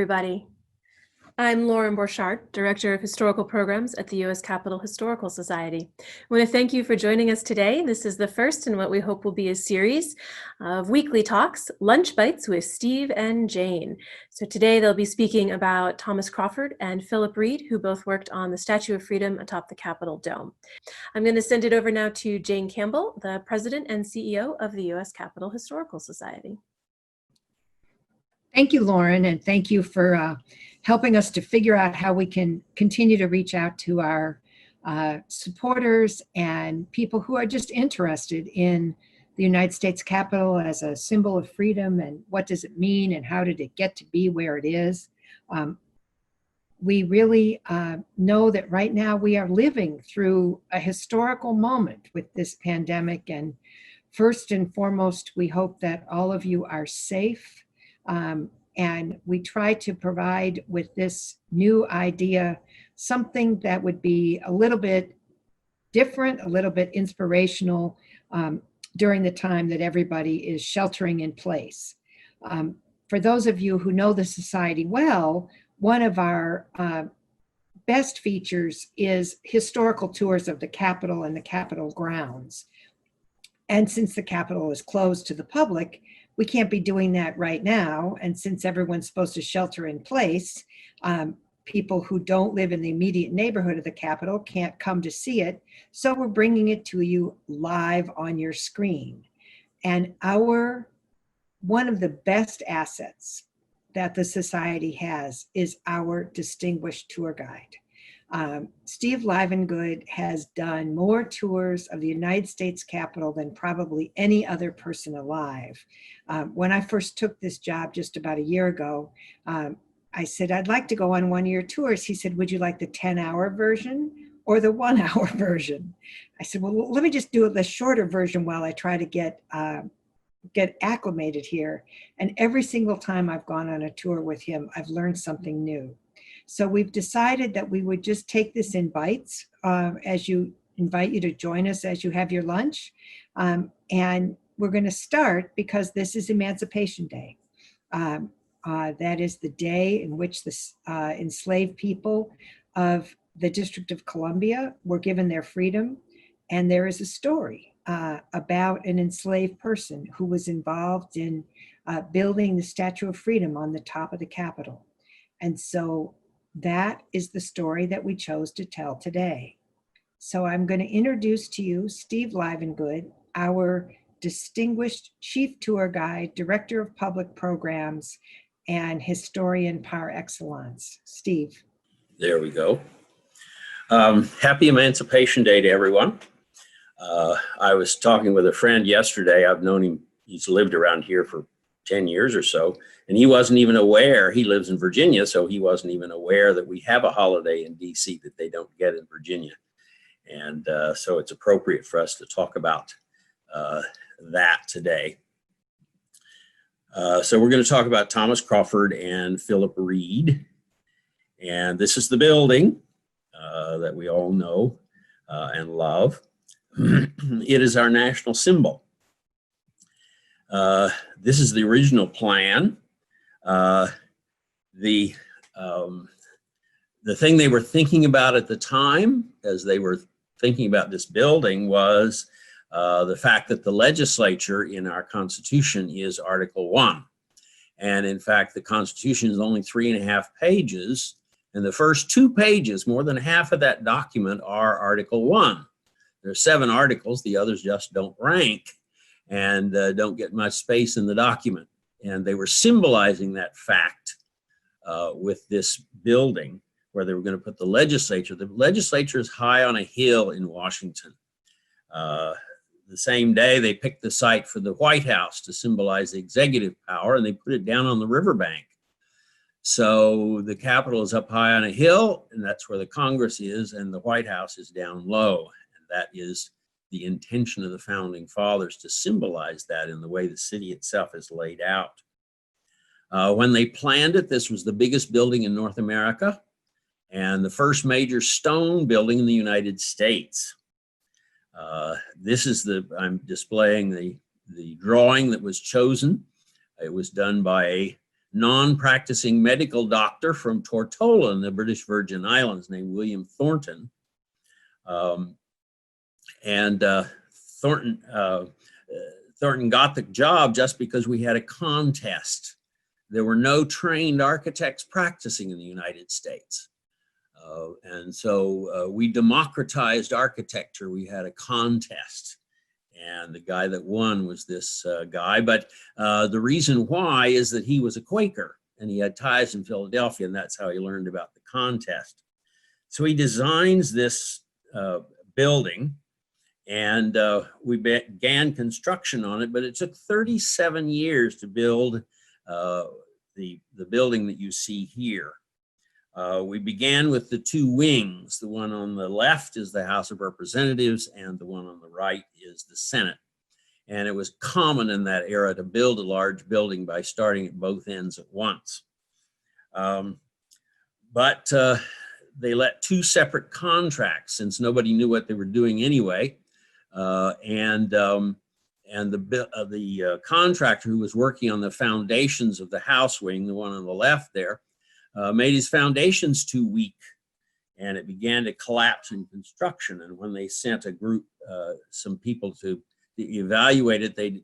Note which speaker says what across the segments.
Speaker 1: everybody. I'm Lauren Borchardt, Director of Historical Programs at the U.S. Capitol Historical Society. I want to thank you for joining us today. This is the first in what we hope will be a series of weekly talks, Lunch Bites with Steve and Jane. So today they'll be speaking about Thomas Crawford and Phillip Reid, who both worked on the Statue of Freedom atop the Capitol Dome. I'm going to send it over now to Jane Campbell, the President and CEO of the U.S. Capitol Historical Society.
Speaker 2: Thank you, Lauren, and thank you for helping us to figure out how we can continue to reach out to our supporters and people who are just interested in the United States Capitol as a symbol of freedom and what does it mean and how did it get to be where it is. We really know that right now we are living through a historical moment with this pandemic, and first and foremost, we hope that all of you are safe. And we try to provide with this new idea something that would be a little bit different, a little bit inspirational during the time that everybody is sheltering in place. For those of you who know the Society well, one of our best features is historical tours of the Capitol and the Capitol grounds. And since the Capitol is closed to the public, we can't be doing that right now. And since everyone's supposed to shelter in place, people who don't live in the immediate neighborhood of the Capitol can't come to see it. So we're bringing it to you live on your screen. And one of the best assets that the Society has is our distinguished tour guide. Steve Livengood has done more tours of the United States Capitol than probably any other person alive. When I first took this job just about a year ago, I said, I'd like to go on one of your tours. He said, would you like the 10-hour version or the 1-hour version? I said, well, let me just do the shorter version while I try to get acclimated here. And every single time I've gone on a tour with him, I've learned something new. So we've decided that we would just take this in bites as you invite you to join us as you have your lunch. And we're going to start because this is Emancipation Day. That is the day in which the enslaved people of the District of Columbia were given their freedom. And there is a story about an enslaved person who was involved in building the Statue of Freedom on the top of the Capitol. And so that is the story that we chose to tell today. So I'm going to introduce to you Steve Livengood, our distinguished Chief Tour Guide, Director of Public Programs, and historian par excellence. Steve.
Speaker 3: There we go. Happy Emancipation Day to everyone. I was talking with a friend yesterday. I've known him, he's lived around here for 10 years or so, and he wasn't even aware, he lives in Virginia, so he wasn't even aware that we have a holiday in DC that they don't get in Virginia. And so it's appropriate for us to talk about that today. So we're going to talk about Thomas Crawford and Phillip Reid. And this is the building that we all know and love. It is our national symbol. This is the original plan. The thing they were thinking about at the time, as they were thinking about this building, was the fact that the legislature in our Constitution is Article 1. And in fact, the Constitution is only 3.5 pages. And the first 2 pages, more than half of that document, are Article 1. There are 7 articles, the others just don't rank and don't get much space in the document. And they were symbolizing that fact with this building where they were going to put the legislature. The legislature is high on a hill in Washington. The same day they picked the site for the White House to symbolize the executive power, and they put it down on the riverbank. So the Capitol is up high on a hill, and that's where the Congress is, and the White House is down low. And that is the intention of the founding fathers, to symbolize that in the way the city itself is laid out. When they planned it, this was the biggest building in North America and the first major stone building in the United States. I'm displaying the drawing that was chosen. It was done by a non-practicing medical doctor from Tortola in the British Virgin Islands named William Thornton. Thornton got the job just because we had a contest. There were no trained architects practicing in the United States. And so we democratized architecture. We had a contest. And the guy that won was this guy. But the reason why is that he was a Quaker and he had ties in Philadelphia, and that's how he learned about the contest. So he designs this building, and we began construction on it, but it took 37 years to build the building that you see here. We began with the two wings. The one on the left is the House of Representatives, and the one on the right is the Senate. And it was common in that era to build a large building by starting at both ends at once. But they let two separate contracts, since nobody knew what they were doing anyway. And the contractor who was working on the foundations of the House wing, the one on the left there, made his foundations too weak, and it began to collapse in construction. And when they sent a group, some people to evaluate it, they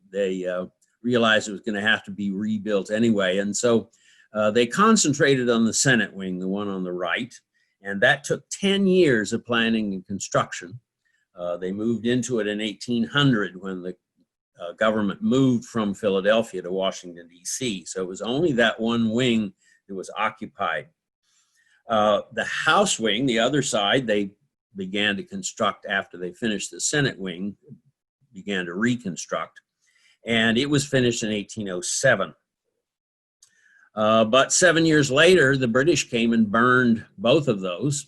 Speaker 3: realized it was going to have to be rebuilt anyway. And so they concentrated on the Senate wing, the one on the right, and that took 10 years of planning and construction. They moved into it in 1800 when the government moved from Philadelphia to Washington, D.C. So it was only that one wing that was occupied. The House wing, the other side, they began to construct after they finished the Senate wing, began to reconstruct, and it was finished in 1807. But 7 years later, the British came and burned both of those.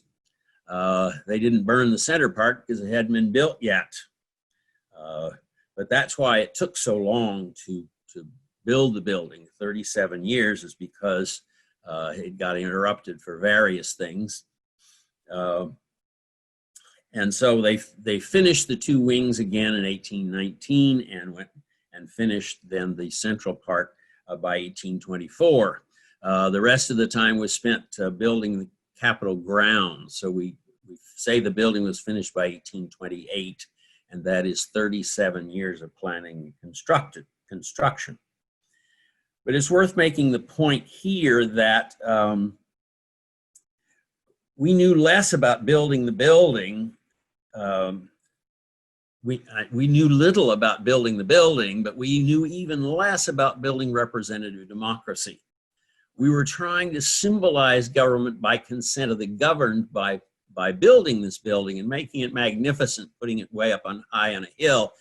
Speaker 3: They didn't burn the center part because it hadn't been built yet. But that's why it took so long to build the building. 37 years is because it got interrupted for various things. And so they finished the two wings again in 1819 and went and finished then the central part by 1824. The rest of the time was spent building the Capitol grounds. So we say the building was finished by 1828, and that is 37 years of planning and construction. But it's worth making the point here that we knew less about building the building. We knew little about building the building, but we knew even less about building representative democracy. We were trying to symbolize government by consent of the governed by building this building and making it magnificent, putting it way up high on a hill.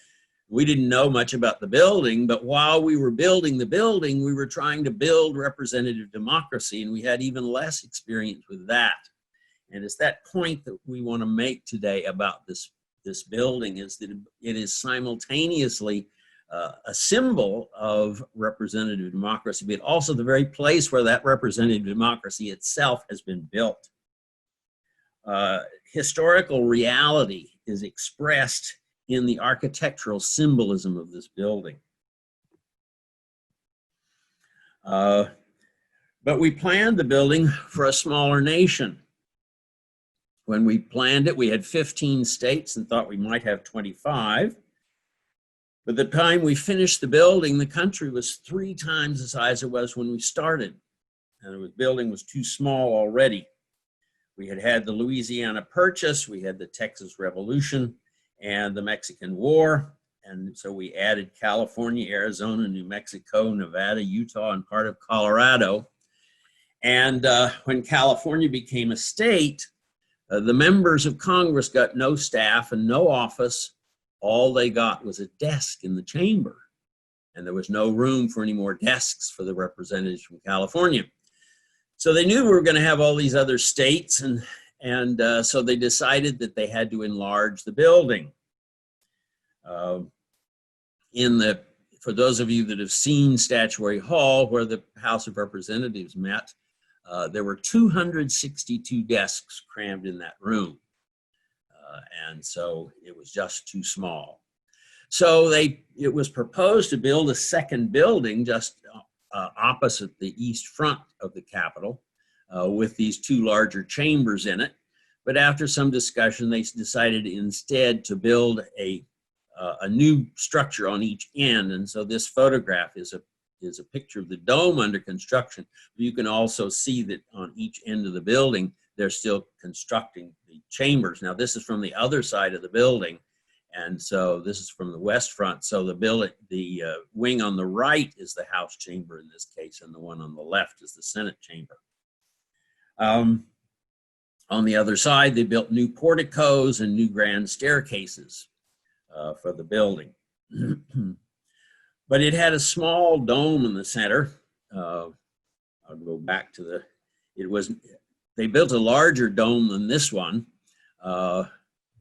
Speaker 3: We didn't know much about the building, but while we were building the building, we were trying to build representative democracy, and we had even less experience with that. And it's that point that we want to make today about this building, is that it is simultaneously a symbol of representative democracy, but also the very place where that representative democracy itself has been built. Historical reality is expressed in the architectural symbolism of this building. But we planned the building for a smaller nation. When we planned it, we had 15 states and thought we might have 25. By the time we finished the building, the country was 3 times the size it was when we started. And the building was too small already. We had had the Louisiana Purchase, we had the Texas Revolution, and the Mexican War. And so we added California, Arizona, New Mexico, Nevada, Utah, and part of Colorado. And when California became a state, the members of Congress got no staff and no office. All they got was a desk in the chamber. And there was no room for any more desks for the representatives from California. So they knew we were going to have all these other states, and so they decided that they had to enlarge the building. For those of you that have seen Statuary Hall, where the House of Representatives met, there were 262 desks crammed in that room. And so it was just too small. So it was proposed to build a second building just opposite the east front of the Capitol with these two larger chambers in it. But after some discussion, they decided instead to build a new structure on each end. And so this photograph is a picture of the dome under construction. You can also see that on each end of the building, they're still constructing the chambers. Now, this is from the other side of the building. And so this is from the west front. So the wing on the right is the House chamber in this case, and the one on the left is the Senate chamber. On the other side, they built new porticos and new grand staircases for the building. But it had a small dome in the center. I'll go back to they built a larger dome than this one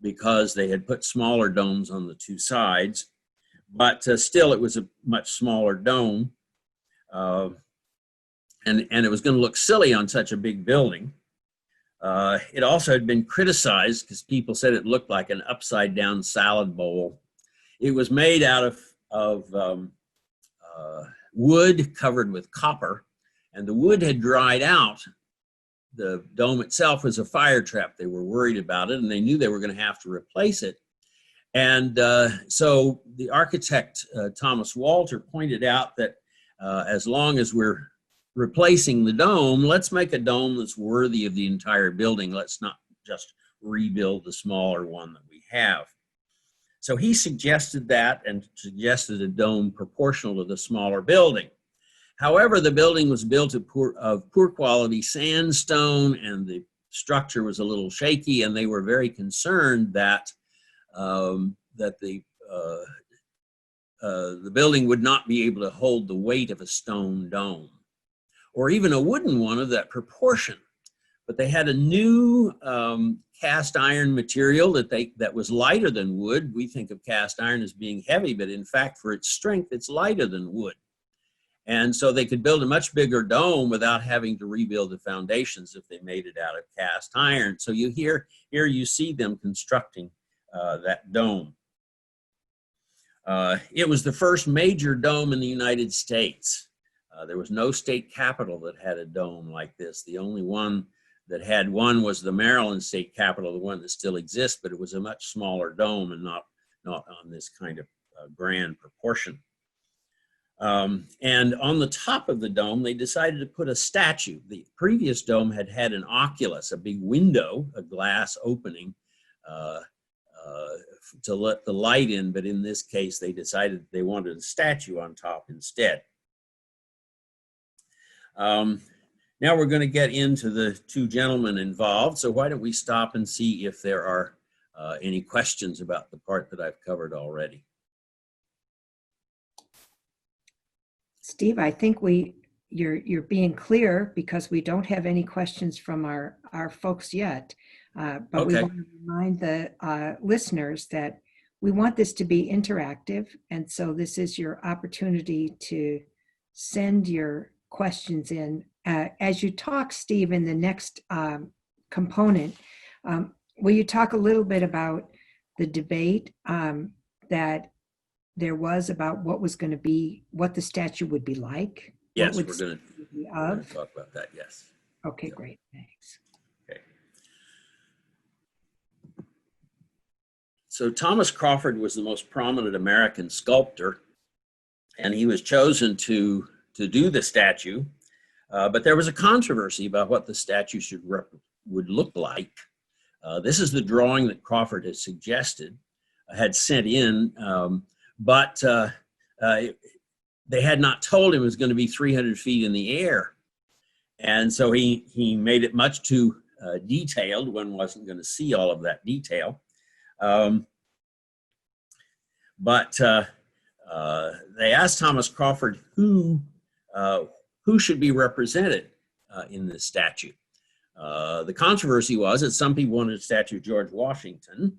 Speaker 3: because they had put smaller domes on the two sides. But still, it was a much smaller dome. And it was going to look silly on such a big building. It also had been criticized because people said it looked like an upside down salad bowl. It was made out of wood covered with copper, and the wood had dried out. The dome itself was a fire trap. They were worried about it, and they knew they were going to have to replace it. And so the architect, Thomas Walter, pointed out that as long as we're replacing the dome, let's make a dome that's worthy of the entire building. Let's not just rebuild the smaller one that we have. So he suggested that and suggested a dome proportional to the smaller building. However, the building was built of poor quality sandstone, and the structure was a little shaky, and they were very concerned that the building would not be able to hold the weight of a stone dome, or even a wooden one of that proportion. But they had a new cast iron material that was lighter than wood. We think of cast iron as being heavy, but in fact, for its strength, it's lighter than wood. And so they could build a much bigger dome without having to rebuild the foundations if they made it out of cast iron. So here you see them constructing that dome. It was the first major dome in the United States. There was no state capitol that had a dome like this. The only one that had one was the Maryland state capitol, the one that still exists, but it was a much smaller dome and not on this kind of grand proportion. And on the top of the dome, they decided to put a statue. The previous dome had an oculus, a big window, a glass opening to let the light in, but in this case, they decided they wanted a statue on top instead. Now we're going to get into the two gentlemen involved, so why don't we stop and see if there are any questions about the part that I've covered already.
Speaker 2: Steve, I think you're being clear because we don't have any questions from our folks yet. But okay. We want to remind the listeners that we want this to be interactive. And so this is your opportunity to send your questions in. As you talk, Steve, in the next component, will you talk a little bit about the debate that there was about what the statue would be like?
Speaker 3: Yes, we're going to talk about that, yes.
Speaker 2: Okay, so, great, thanks.
Speaker 3: Okay. So Thomas Crawford was the most prominent American sculptor, and he was chosen to do the statue, but there was a controversy about what the statue would look like. This is the drawing that Crawford had sent in, but they had not told him it was going to be 300 feet in the air. And so he made it much too detailed. One wasn't going to see all of that detail. But they asked Thomas Crawford who should be represented in this statue. The controversy was that some people wanted a statue of George Washington,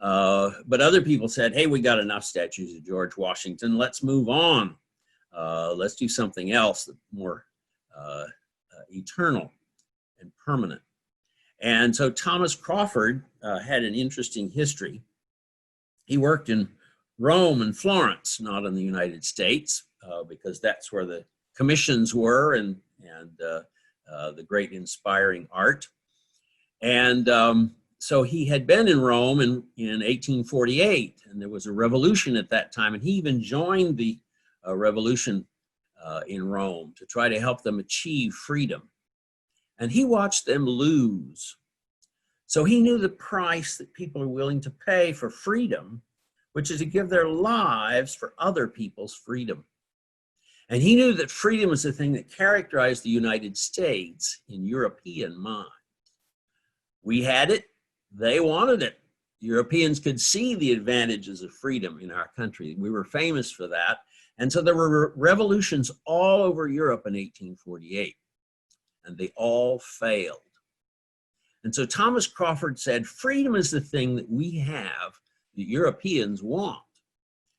Speaker 3: but other people said, hey, we got enough statues of George Washington. Let's move on. Let's do something else that's more eternal and permanent. And so Thomas Crawford had an interesting history. He worked in Rome and Florence, not in the United States, because that's where the commissions were and the great inspiring art. And so he had been in Rome in 1848, and there was a revolution at that time, and he even joined the revolution in Rome to try to help them achieve freedom. And he watched them lose. So he knew the price that people are willing to pay for freedom, which is to give their lives for other people's freedom. And he knew that freedom was the thing that characterized the United States in European mind. We had it, they wanted it. Europeans could see the advantages of freedom in our country. We were famous for that. And so there were revolutions all over Europe in 1848, and they all failed. And so Thomas Crawford said, freedom is the thing that we have that Europeans want.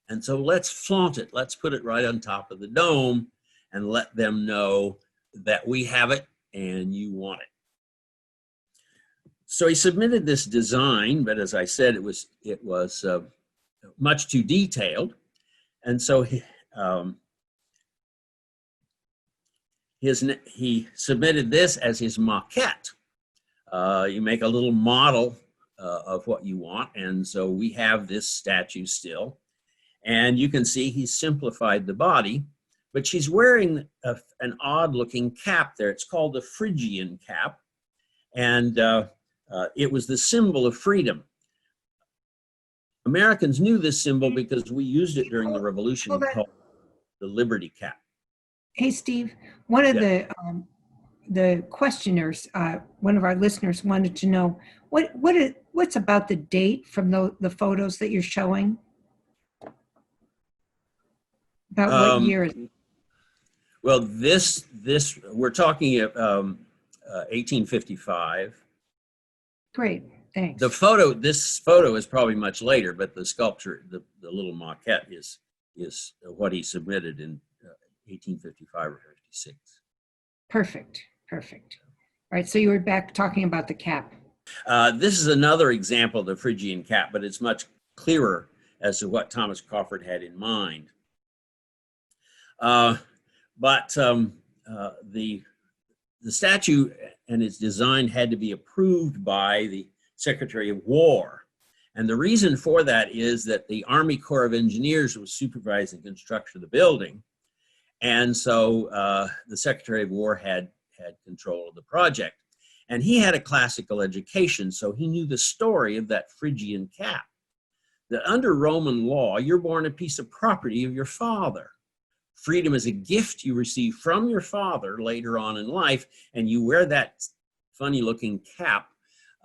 Speaker 3: And so let's flaunt it. Let's put it right on top of the dome and let them know that we have it and you want it. So he submitted this design, but as I said, it was much too detailed. And so he submitted this as his maquette. You make a little model of what you want. And so we have this statue still. And you can see he's simplified the body, but she's wearing an odd looking cap there. It's called the Phrygian Cap. And it was the symbol of freedom. Americans knew this symbol because we used it during the Revolution called the Liberty Cap.
Speaker 2: Hey, Steve, one of the questioners, one of our listeners wanted to know, what's about the date from the photos that you're showing? About what year?
Speaker 3: Well, this we're talking 1855.
Speaker 2: Great, thanks.
Speaker 3: This photo is probably much later, but the sculpture, the little maquette is what he submitted in 1855 or 56.
Speaker 2: Perfect. All right, so you were back talking about the cap.
Speaker 3: This is another example of the Phrygian Cap, but it's much clearer as to what Thomas Crawford had in mind. The statue and its design had to be approved by the Secretary of War. And the reason for that is that the Army Corps of Engineers was supervising construction of the building. And so the Secretary of War had control of the project. And he had a classical education, so he knew the story of that Phrygian cap. That under Roman law, you're born a piece of property of your father. Freedom is a gift you receive from your father later on in life, and you wear that funny looking cap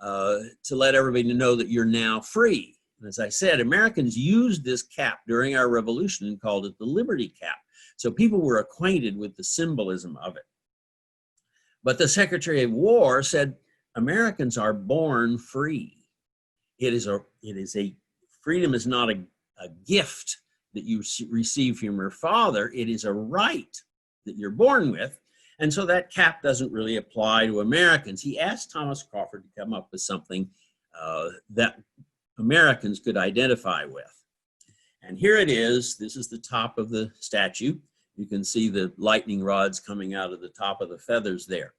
Speaker 3: to let everybody know that you're now free. And as I said, Americans used this cap during our revolution and called it the Liberty Cap. So people were acquainted with the symbolism of it. But the Secretary of War said, Americans are born free. Freedom is not a gift that you receive from your father. It is a right that you're born with. And so that cap doesn't really apply to Americans. He asked Thomas Crawford to come up with something that Americans could identify with. And here it is. This is the top of the statue. You can see the lightning rods coming out of the top of the feathers there.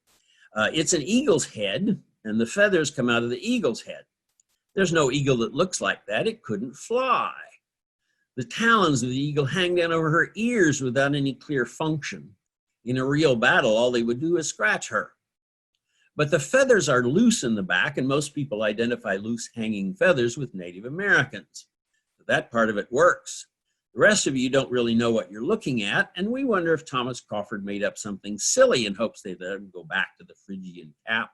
Speaker 3: It's an eagle's head, and the feathers come out of the eagle's head. There's no eagle that looks like that. It couldn't fly. The talons of the eagle hang down over her ears without any clear function. In a real battle, all they would do is scratch her. But the feathers are loose in the back, and most people identify loose hanging feathers with Native Americans. That part of it works. The rest of you don't really know what you're looking at, and we wonder if Thomas Crawford made up something silly in hopes they'd let him go back to the Phrygian cap.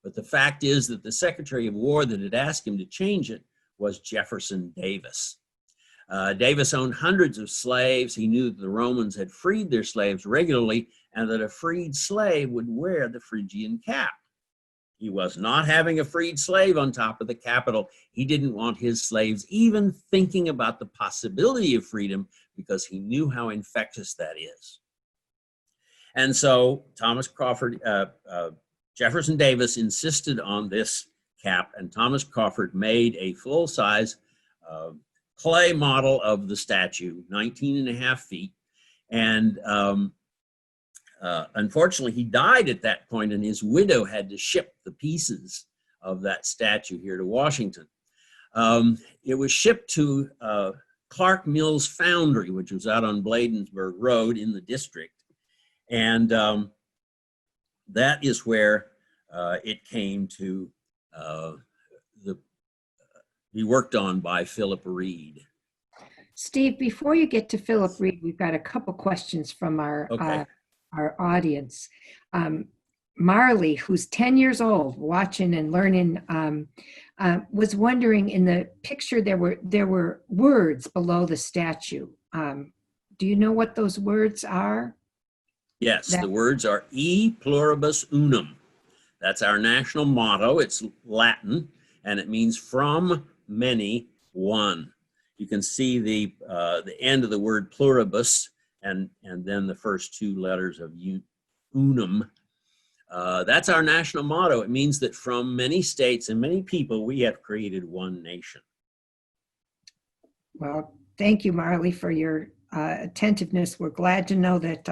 Speaker 3: But the fact is that the Secretary of War that had asked him to change it was Jefferson Davis. Davis owned hundreds of slaves. He knew that the Romans had freed their slaves regularly and that a freed slave would wear the Phrygian cap. He was not having a freed slave on top of the Capitol. He didn't want his slaves even thinking about the possibility of freedom because he knew how infectious that is. And so Thomas Crawford, Jefferson Davis insisted on this cap, and Thomas Crawford made a full-size clay model of the statue, 19.5 feet, And unfortunately, he died at that point, and his widow had to ship the pieces of that statue here to Washington. It was shipped to Clark Mills Foundry, which was out on Bladensburg Road in the district. And that is where it came to be worked on by Philip Reid.
Speaker 2: Steve, before you get to Philip Reid, we've got a couple questions from our audience. Marley, who's 10 years old, watching and learning, was wondering, in the picture there were words below the statue. Do you know what those words are?
Speaker 3: Yes, the words are E pluribus unum. That's our national motto. It's Latin, and it means from many, one. You can see the end of the word pluribus, and then the first two letters of unum. That's our national motto. It means that from many states and many people, we have created one nation.
Speaker 2: Well, thank you, Marley, for your attentiveness. We're glad to know that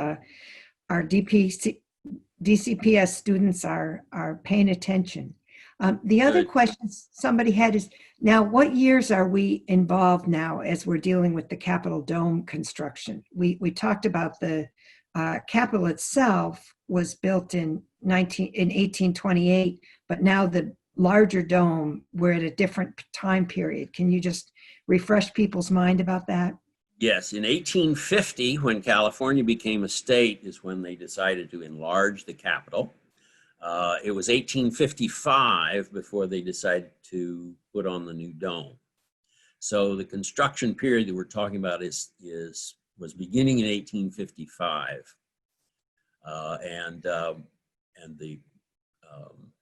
Speaker 2: our DCPS students are paying attention. The other question somebody had is, now what years are we involved now as we're dealing with the Capitol Dome construction? We talked about the Capitol itself was built in 1828, but now the larger dome, we're at a different time period. Can you just refresh people's mind about that?
Speaker 3: Yes, in 1850, when California became a state, is when they decided to enlarge the Capitol. It was 1855 before they decided to put on the new dome. So the construction period that we're talking about was beginning in 1855, and the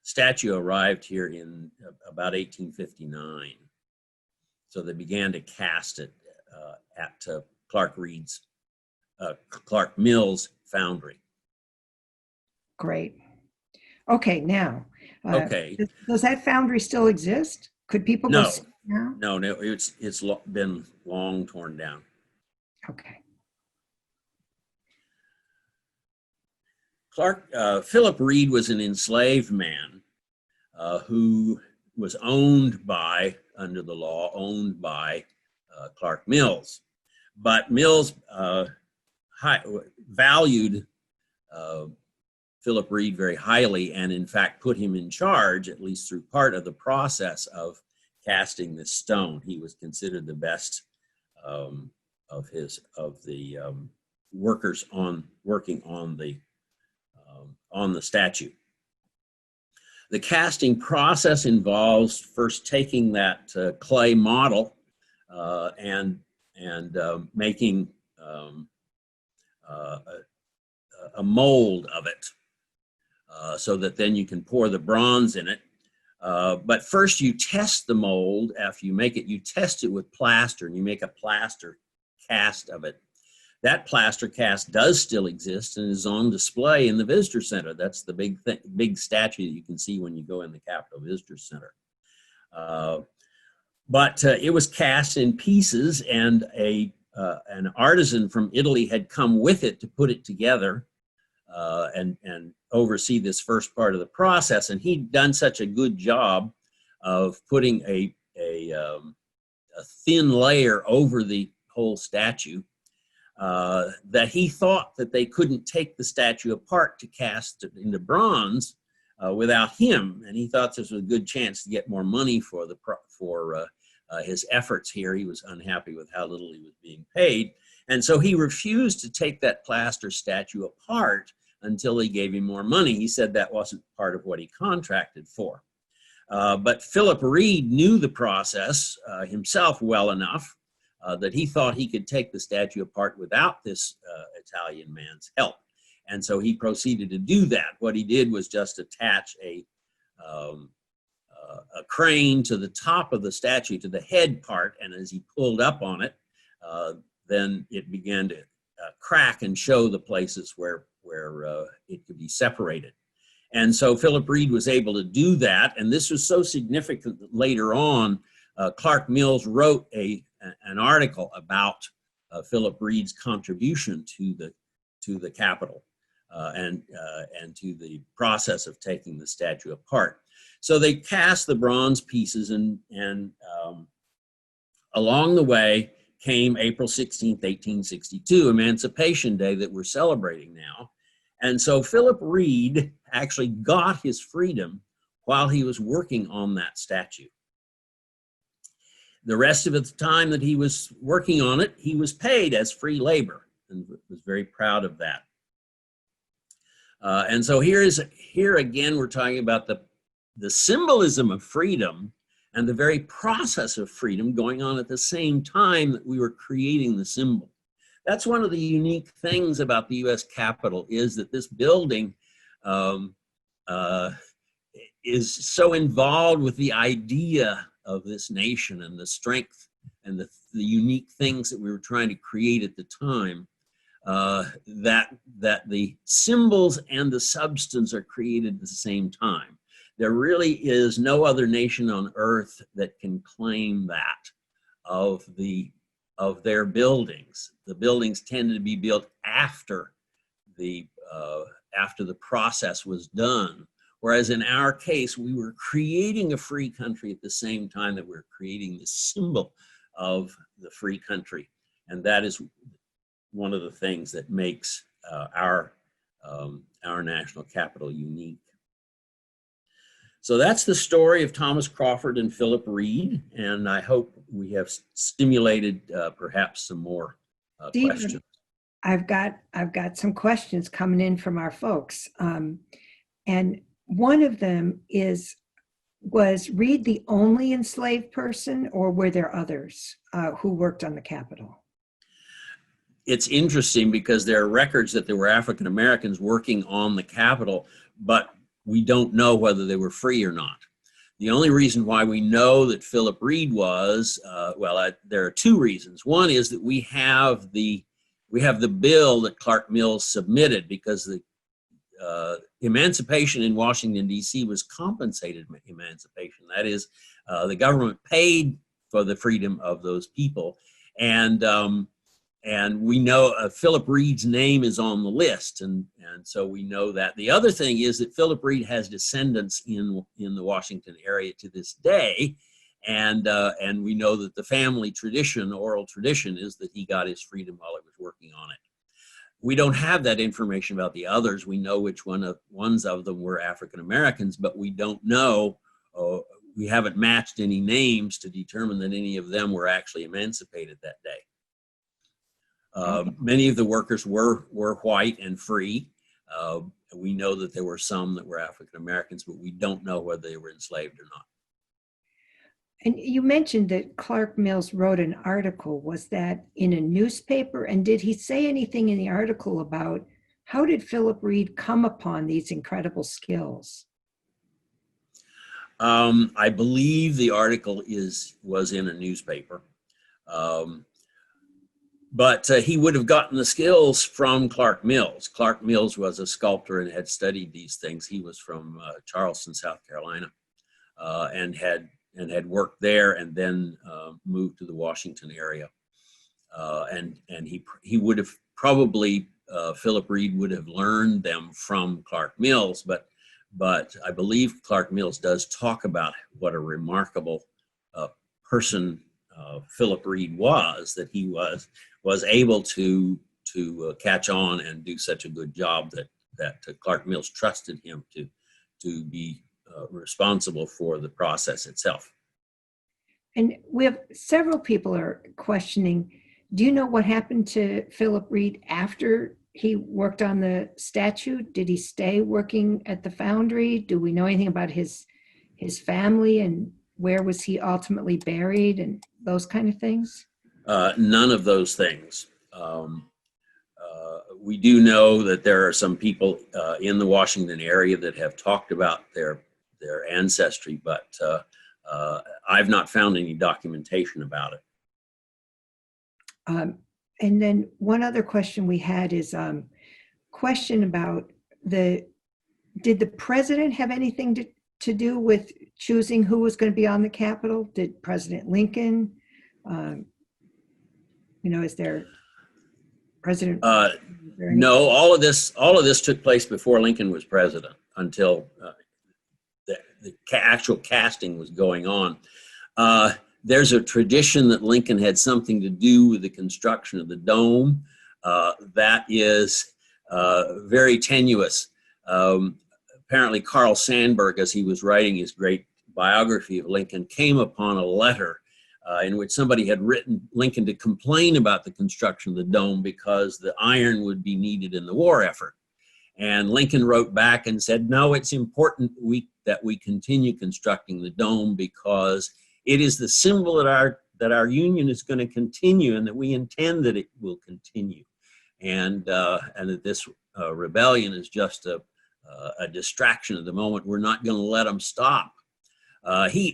Speaker 3: statue arrived here in about 1859. So they began to cast it at Clark Mills Foundry.
Speaker 2: Great. Okay, now,
Speaker 3: Okay.
Speaker 2: Does that foundry still exist? Could people go see it now?
Speaker 3: No, it's been long torn down.
Speaker 2: Okay.
Speaker 3: Philip Reid was an enslaved man who was owned by, under the law, owned by Clark Mills. But Mills valued Philip Reid very highly, and in fact put him in charge, at least through part of the process of casting this stone. He was considered the best of the workers working on the statue. The casting process involves first taking that clay model and making a mold of it, so that then you can pour the bronze in it. But first you test the mold. After you make it, you test it with plaster, and you make a plaster cast of it. That plaster cast does still exist and is on display in the Visitor Center. That's the big statue that you can see when you go in the Capitol Visitor Center. But it was cast in pieces, and an artisan from Italy had come with it to put it together and oversee this first part of the process. And he'd done such a good job of putting a thin layer over the whole statue that he thought that they couldn't take the statue apart to cast it into bronze without him. And he thought this was a good chance to get more money for his efforts here. He was unhappy with how little he was being paid. And so he refused to take that plaster statue apart until they gave him more money. He said that wasn't part of what he contracted for. But Philip Reid knew the process himself well enough that he thought he could take the statue apart without this Italian man's help. And so he proceeded to do that. What he did was just attach a crane to the top of the statue, to the head part, and as he pulled up on it, then it began to crack and show the places where it could be separated. And so Philip Reid was able to do that, and this was so significant that later on, Clark Mills wrote an article about Philip Reid's contribution to the Capitol and to the process of taking the statue apart. So they cast the bronze pieces, and along the way came April 16th, 1862, Emancipation Day that we're celebrating now. And so Philip Reid actually got his freedom while he was working on that statue. The rest of the time that he was working on it, he was paid as free labor, and was very proud of that. And so here again, we're talking about the symbolism of freedom and the very process of freedom going on at the same time that we were creating the symbol. That's one of the unique things about the U.S. Capitol, is that this building is so involved with the idea of this nation and the strength and the unique things that we were trying to create at the time, that the symbols and the substance are created at the same time. There really is no other nation on earth that can claim that of their buildings. The buildings tended to be built after the process was done. Whereas in our case, we were creating a free country at the same time that we're creating the symbol of the free country. And that is one of the things that makes our national capital unique. So that's the story of Thomas Crawford and Philip Reid, and I hope we have stimulated perhaps some more questions.
Speaker 2: I've got some questions coming in from our folks, and one of them is, was Reid the only enslaved person, or were there others who worked on the Capitol?
Speaker 3: It's interesting because there are records that there were African Americans working on the Capitol, but we don't know whether they were free or not. The only reason why we know that Philip Reid was, there are two reasons. One is that we have the bill that Clark Mills submitted, because the emancipation in Washington, D.C. was compensated emancipation. That is, the government paid for the freedom of those people. And we know Philip Reid's name is on the list, and so we know that. The other thing is that Philip Reid has descendants in the Washington area to this day, and we know that the family tradition, oral tradition, is that he got his freedom while he was working on it. We don't have that information about the others. We know which ones of them were African Americans, but we don't know. We haven't matched any names to determine that any of them were actually emancipated that day. Many of the workers were white and free. We know that there were some that were African Americans, but we don't know whether they were enslaved or not.
Speaker 2: And you mentioned that Clark Mills wrote an article. Was that in a newspaper? And did he say anything in the article about how did Philip Reid come upon these incredible skills?
Speaker 3: I believe the article was in a newspaper. But he would have gotten the skills from Clark Mills. Clark Mills was a sculptor and had studied these things. He was from Charleston, South Carolina, and had worked there, and then moved to the Washington area. And he would have probably, Philip Reid would have learned them from Clark Mills, but I believe Clark Mills does talk about what a remarkable person Philip Reid was, that he was able to catch on and do such a good job that Clark Mills trusted him to be responsible for the process itself.
Speaker 2: And we have several people are questioning, do you know what happened to Philip Reid after he worked on the statue? Did he stay working at the foundry? Do we know anything about his family, and where was he ultimately buried, and those kind of things?
Speaker 3: None of those things. We do know that there are some people in the Washington area that have talked about their ancestry, but I've not found any documentation about it.
Speaker 2: And then one other question we had is question about did the president have anything to do with choosing who was going to be on the Capitol? Did President Lincoln, is there President?
Speaker 3: No, all of this took place before Lincoln was president, until the actual casting was going on. There's a tradition that Lincoln had something to do with the construction of the dome. That is very tenuous. Apparently, Carl Sandburg, as he was writing his great biography of Lincoln, came upon a letter in which somebody had written Lincoln to complain about the construction of the dome because the iron would be needed in the war effort. And Lincoln wrote back and said, no, it's important that we continue constructing the dome because it is the symbol that our Union is going to continue and that we intend that it will continue. And that this rebellion is just a distraction at the moment. We're not going to let them stop.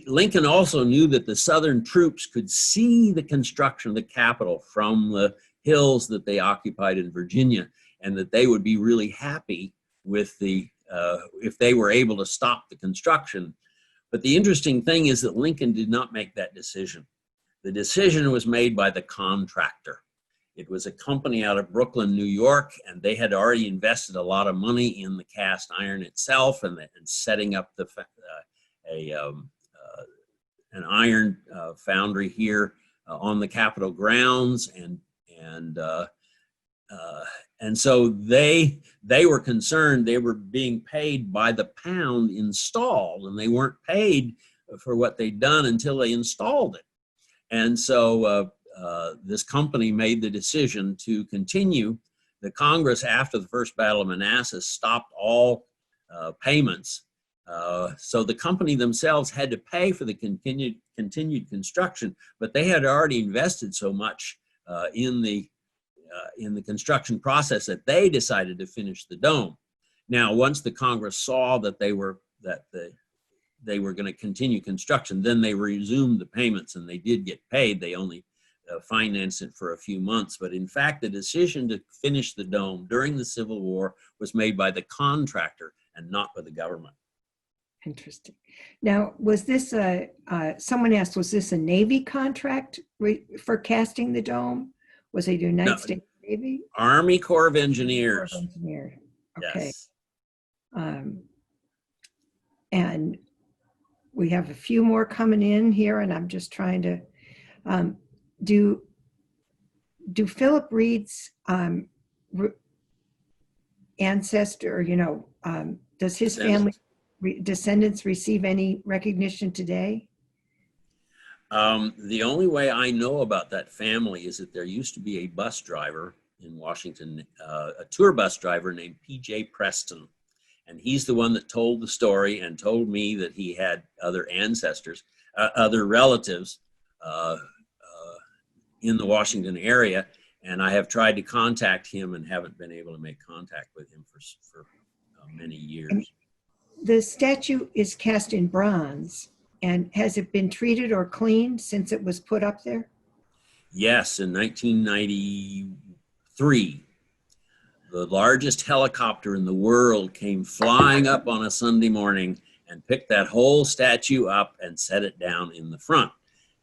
Speaker 3: Lincoln also knew that the Southern troops could see the construction of the Capitol from the hills that they occupied in Virginia, and that they would be really happy with if they were able to stop the construction. But the interesting thing is that Lincoln did not make that decision. The decision was made by the contractor. It was a company out of Brooklyn, New York, and they had already invested a lot of money in the cast iron itself and setting up an iron foundry here on the Capitol grounds, and so they were concerned they were being paid by the pound installed, and they weren't paid for what they'd done until they installed it. And so this company made the decision to continue. The Congress, after the First Battle of Manassas, stopped all payments. So the company themselves had to pay for the continued construction, but they had already invested so much in the construction process that they decided to finish the dome. Now, once the Congress saw that they were going to continue construction, then they resumed the payments, and they did get paid. They only financed it for a few months, but in fact, the decision to finish the dome during the Civil War was made by the contractor and not by the government.
Speaker 2: Interesting. Now, was this someone asked, was this a Navy contract for casting the dome? Was it United States Navy?
Speaker 3: Army Corps of Engineers.
Speaker 2: Corps of Engineers. Okay.
Speaker 3: Yes.
Speaker 2: And we have a few more coming in here, and I'm just trying to, do Philip Reid's ancestor, does his family descendants receive any recognition today?
Speaker 3: The only way I know about that family is that there used to be a bus driver in Washington, a tour bus driver named P.J. Preston. And he's the one that told the story and told me that he had other ancestors, other relatives in the Washington area. And I have tried to contact him and haven't been able to make contact with him for many years.
Speaker 2: And the statue is cast in bronze. And has it been treated or cleaned since it was put up there?
Speaker 3: Yes, in 1993, the largest helicopter in the world came flying up on a Sunday morning and picked that whole statue up and set it down in the front.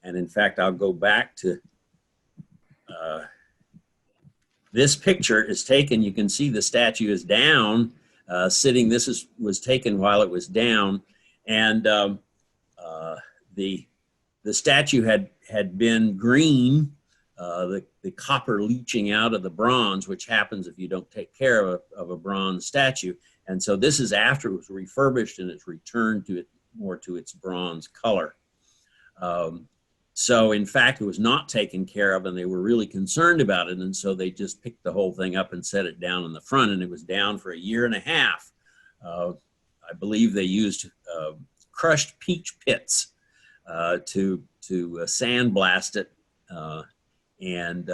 Speaker 3: And in fact, I'll go back to this picture is taken. You can see the statue is down, sitting. This was taken while it was down, and the statue had been green, the copper leaching out of the bronze, which happens if you don't take care of a bronze statue. And so this is after it was refurbished and it's returned to more to its bronze color. So in fact, it was not taken care of, and they were really concerned about it. And so they just picked the whole thing up and set it down in the front, and it was down for a year and a half. I believe they used crushed peach pits to sandblast it and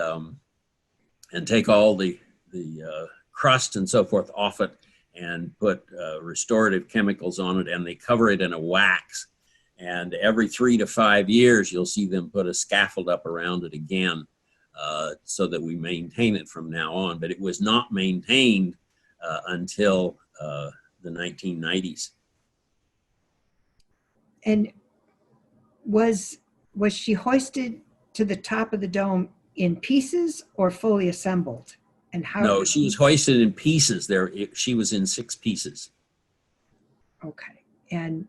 Speaker 3: take all the crust and so forth off it, and put restorative chemicals on it, and they cover it in a wax. And every 3 to 5 years, you'll see them put a scaffold up around it again, so that we maintain it from now on. But it was not maintained until the 1990s.
Speaker 2: And was she hoisted to the top of the dome in pieces or fully assembled? And how?
Speaker 3: No, she was hoisted in pieces. She was in 6 pieces.
Speaker 2: Okay. And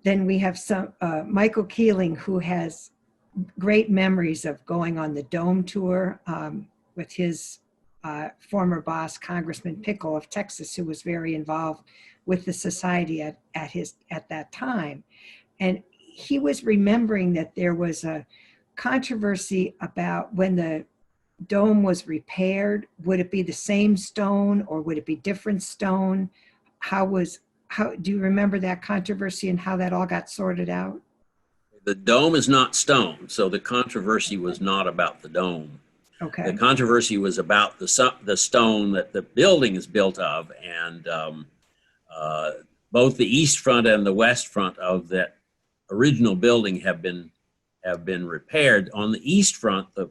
Speaker 2: then we have Michael Keeling, who has great memories of going on the Dome tour with his former boss, Congressman Pickle of Texas, who was very involved with the society at that time. And he was remembering that there was a controversy about when the dome was repaired. Would it be the same stone or would it be different stone? How do you remember that controversy and how that all got sorted out?
Speaker 3: The dome is not stone, so the controversy was not about the dome.
Speaker 2: Okay.
Speaker 3: The controversy was about the stone that the building is built of, and both the east front and the west front of that original building have been repaired. On the east front, the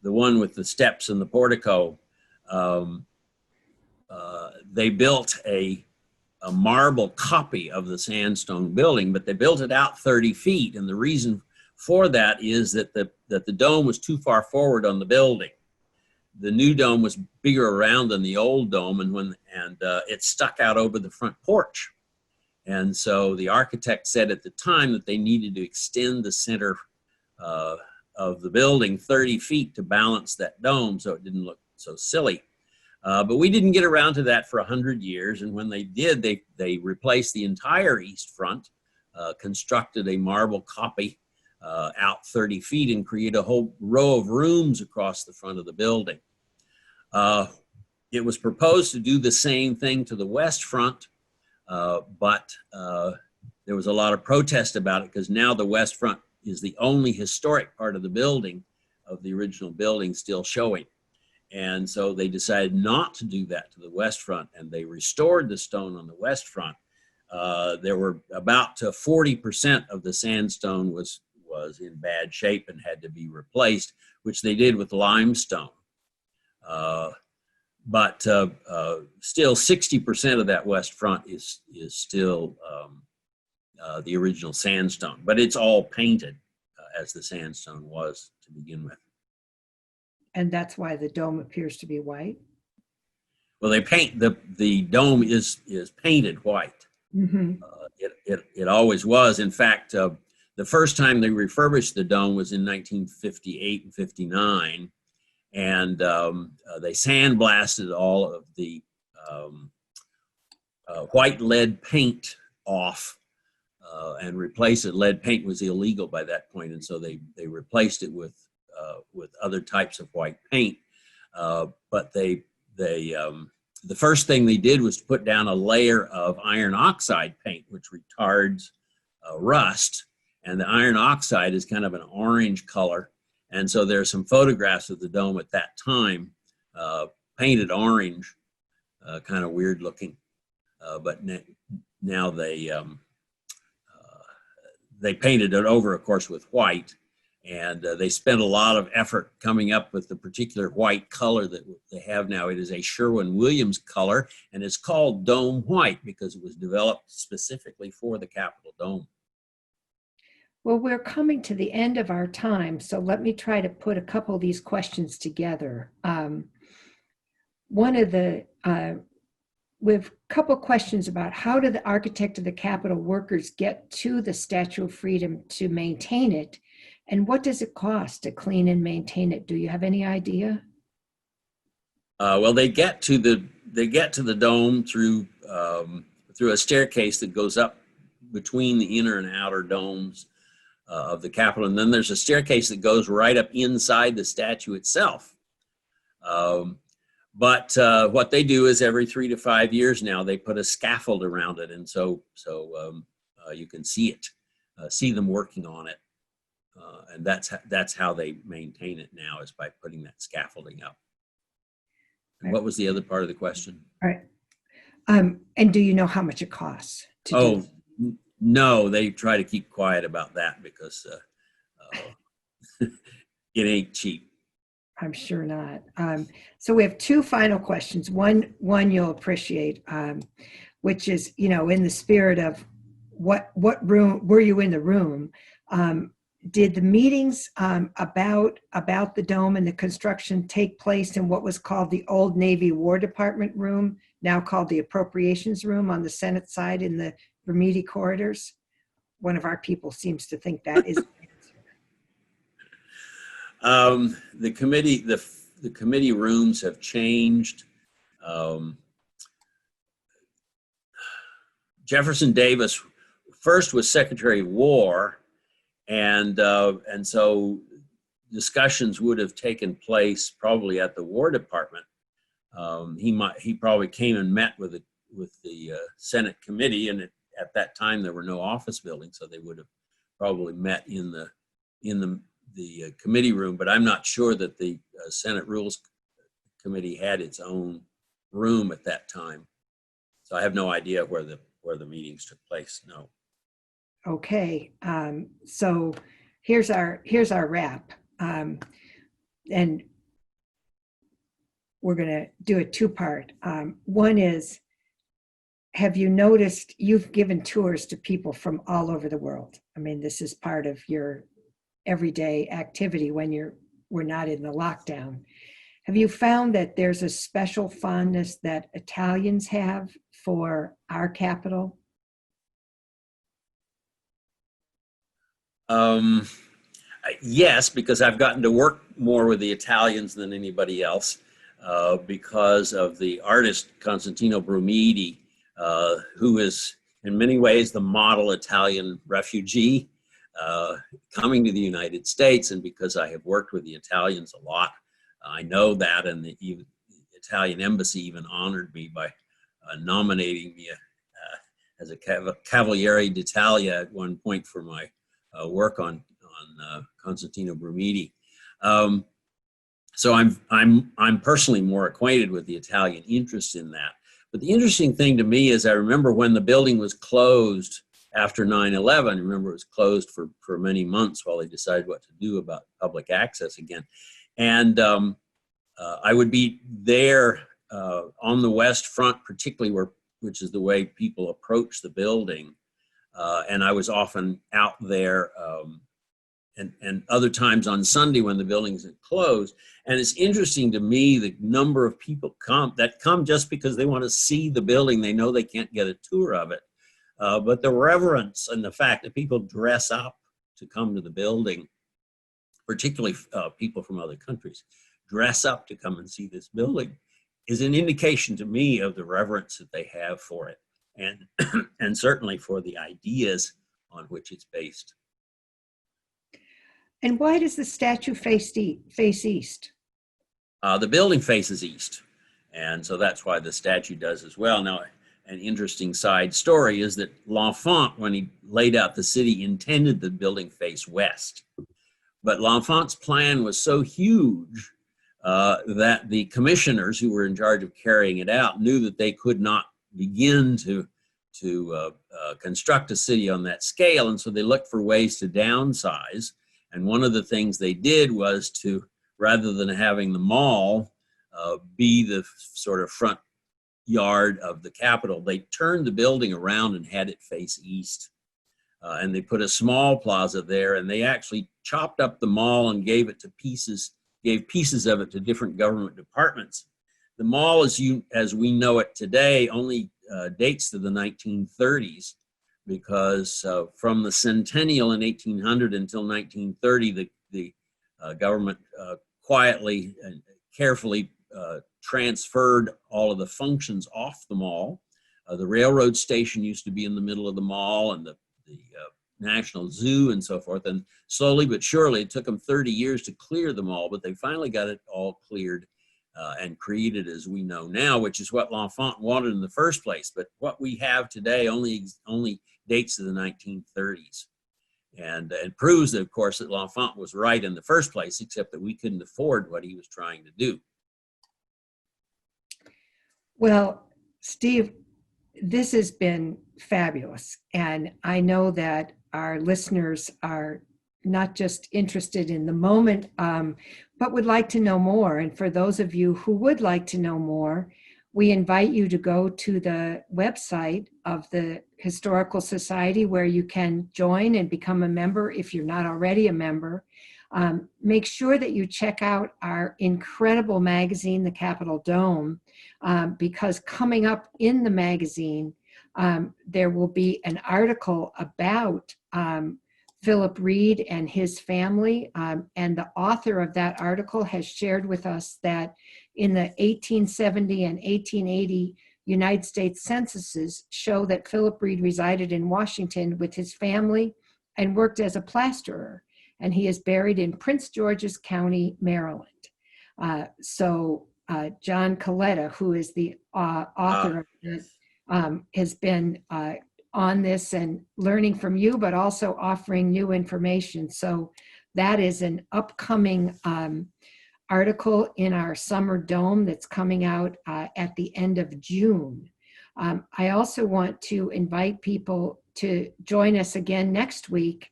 Speaker 3: one with the steps and the portico, they built a marble copy of the sandstone building, but they built it out 30 feet. And the reason for that is that the dome was too far forward on the building. The new dome was bigger around than the old dome, and it stuck out over the front porch. And so the architect said at the time that they needed to extend the center of the building 30 feet to balance that dome so it didn't look so silly. But we didn't get around to that for 100 years. And when they did, they replaced the entire east front, constructed a marble copy out 30 feet and created a whole row of rooms across the front of the building. It was proposed to do the same thing to the west front, but there was a lot of protest about it because now the west front is the only historic part of the building, of the original building, still showing. And so they decided not to do that to the west front, and they restored the stone on the west front. There were about 40% of the sandstone was in bad shape and had to be replaced, which they did with limestone. But still 60% of that west front is still the original sandstone, but it's all painted as the sandstone was to begin with.
Speaker 2: And that's why the dome appears to be white?
Speaker 3: Well, they paint, the dome is painted white.
Speaker 2: Mm-hmm.
Speaker 3: It always was. In fact, the first time they refurbished the dome was in 1958 and 59. And they sandblasted all of the white lead paint off and replaced it. Lead paint was illegal by that point, and so they replaced it with other types of white paint. But the first thing they did was to put down a layer of iron oxide paint, which retards rust. And the iron oxide is kind of an orange color. And so there's some photographs of the dome at that time, painted orange, kind of weird looking. But now they painted it over, of course, with white. And they spent a lot of effort coming up with the particular white color that they have now. It is a Sherwin-Williams color, and it's called dome white because it was developed specifically for the Capitol dome.
Speaker 2: Well, we're coming to the end of our time, so let me try to put a couple of these questions together. We have a couple questions about how did the architect of the Capitol workers get to the Statue of Freedom to maintain it, and what does it cost to clean and maintain it? Do you have any idea?
Speaker 3: Well, they get to the dome through a staircase that goes up between the inner and outer domes of the Capitol, and then there's a staircase that goes right up inside the statue itself. But what they do is every 3 to 5 years now they put a scaffold around it, and so you can see it, see them working on it, and that's how they maintain it now, is by putting that scaffolding up. And what was the other part of the question?
Speaker 2: All right. And do you know how much it costs to do?
Speaker 3: No, they try to keep quiet about that because it ain't cheap.
Speaker 2: I'm sure not. So we have 2 final questions. One you'll appreciate, which is, in the spirit of what room were you in the room? did the meetings about the dome and the construction take place in what was called the old Navy War Department room, now called the Appropriations Room on the Senate side in the Reid corridors? One of our people seems to think that is.
Speaker 3: The committee rooms have changed. Jefferson Davis first was Secretary of War, and so discussions would have taken place probably at the War Department. He probably came and met with the Senate committee, and at that time there were no office buildings, so they would have probably met in the committee room. But I'm not sure that the Senate Rules Committee had its own room at that time, so I have no idea where the meetings took place. No.
Speaker 2: Okay, so here's our wrap, and we're going to do a two-part. One is, have you noticed you've given tours to people from all over the world? I mean, this is part of your everyday activity when we're not in the lockdown. Have you found that there's a special fondness that Italians have for our capital?
Speaker 3: Yes, because I've gotten to work more with the Italians than anybody else because of the artist Constantino Brumidi, who is in many ways the model Italian refugee coming to the United States. And because I have worked with the Italians a lot, I know that, and the Italian embassy even honored me by nominating me as a Cavaliere d'Italia at one point for my work on Constantino Brumidi. So I'm personally more acquainted with the Italian interest in that. But the interesting thing to me is I remember when the building was closed after 9/11. Remember, it was closed for many months while they decided what to do about public access again. And I would be there on the West Front, particularly which is the way people approach the building. And I was often out there and other times on Sunday when the buildings had closed. And it's interesting to me the number of people that come just because they want to see the building. They know they can't get a tour of it. But the reverence and the fact that people dress up to come to the building, particularly people from other countries, dress up to come and see this building, is an indication to me of the reverence that they have for it. And certainly for the ideas on which it's based.
Speaker 2: And why does the statue face east?
Speaker 3: The building faces east, and so that's why the statue does as well. Now, an interesting side story is that L'Enfant, when he laid out the city, intended the building face west. But L'Enfant's plan was so huge that the commissioners who were in charge of carrying it out knew that they could not begin to construct a city on that scale, and so they looked for ways to downsize. And one of the things they did was to, rather than having the mall be the sort of front yard of the Capitol, they turned the building around and had it face east. And they put a small plaza there, and they actually chopped up the mall and gave pieces of it to different government departments. The mall, as we know it today, only dates to the 1930s, because from the centennial in 1800 until 1930, the government quietly and carefully transferred all of the functions off the mall. The railroad station used to be in the middle of the mall, and the National Zoo and so forth. And slowly but surely, it took them 30 years to clear the mall, but they finally got it all cleared and created as we know now, which is what L'Enfant wanted in the first place. But what we have today only dates to the 1930s. And it proves that, of course, that L'Enfant was right in the first place, except that we couldn't afford what he was trying to do.
Speaker 2: Well, Steve, this has been fabulous. And I know that our listeners are not just interested in the moment, but would like to know more. And for those of you who would like to know more, We invite you to go to the website of the Historical Society where you can join and become a member if you're not already a member. Make sure that you check out our incredible magazine, The Capitol Dome, because coming up in the magazine, there will be an article about Philip Reid and his family. And the author of that article has shared with us that in the 1870 and 1880 United States censuses show that Philip Reid resided in Washington with his family and worked as a plasterer. And he is buried in Prince George's County, Maryland. John Coletta, who is the author of this, has been on this and learning from you, but also offering new information. So that is an upcoming article in our summer dome that's coming out at the end of June. I also want to invite people to join us again next week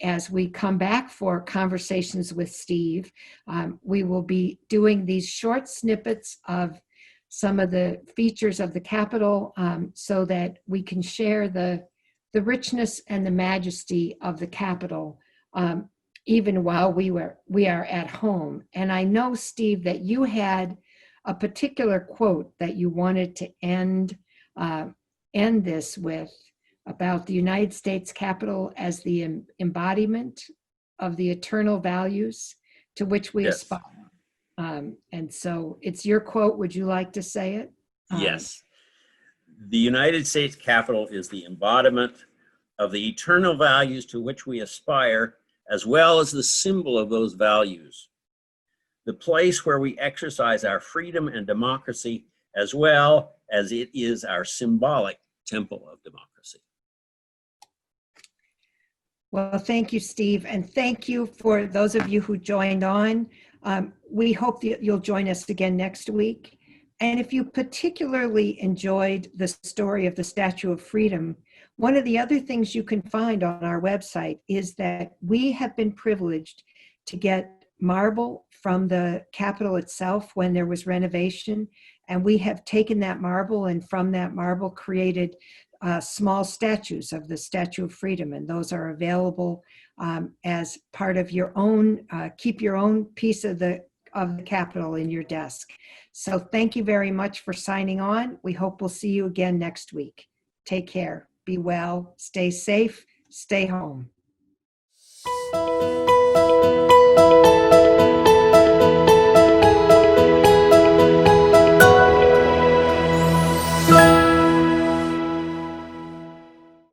Speaker 2: as we come back for Conversations with Steve. We will be doing these short snippets of some of the features of the Capitol so that we can share the richness and the majesty of the Capitol even while we are at home. And I know, Steve, that you had a particular quote that you wanted to end this with about the United States Capitol as the embodiment of the eternal values to which we aspire. And so it's your quote. Would you like to say it?
Speaker 3: Yes. The United States Capitol is the embodiment of the eternal values to which we aspire, as well as the symbol of those values. The place where we exercise our freedom and democracy, as well as it is our symbolic temple of democracy.
Speaker 2: Well, thank you, Steve. And thank you for those of you who joined on. We hope that you'll join us again next week. And if you particularly enjoyed the story of the Statue of Freedom, one of the other things you can find on our website is that we have been privileged to get marble from the Capitol itself when there was renovation. And we have taken that marble and from that marble created small statues of the Statue of Freedom. And those are available as part of your own, keep your own piece of the Capitol in your desk. So thank you very much for signing on. We hope we'll see you again next week. Take care, be well, stay safe, stay home.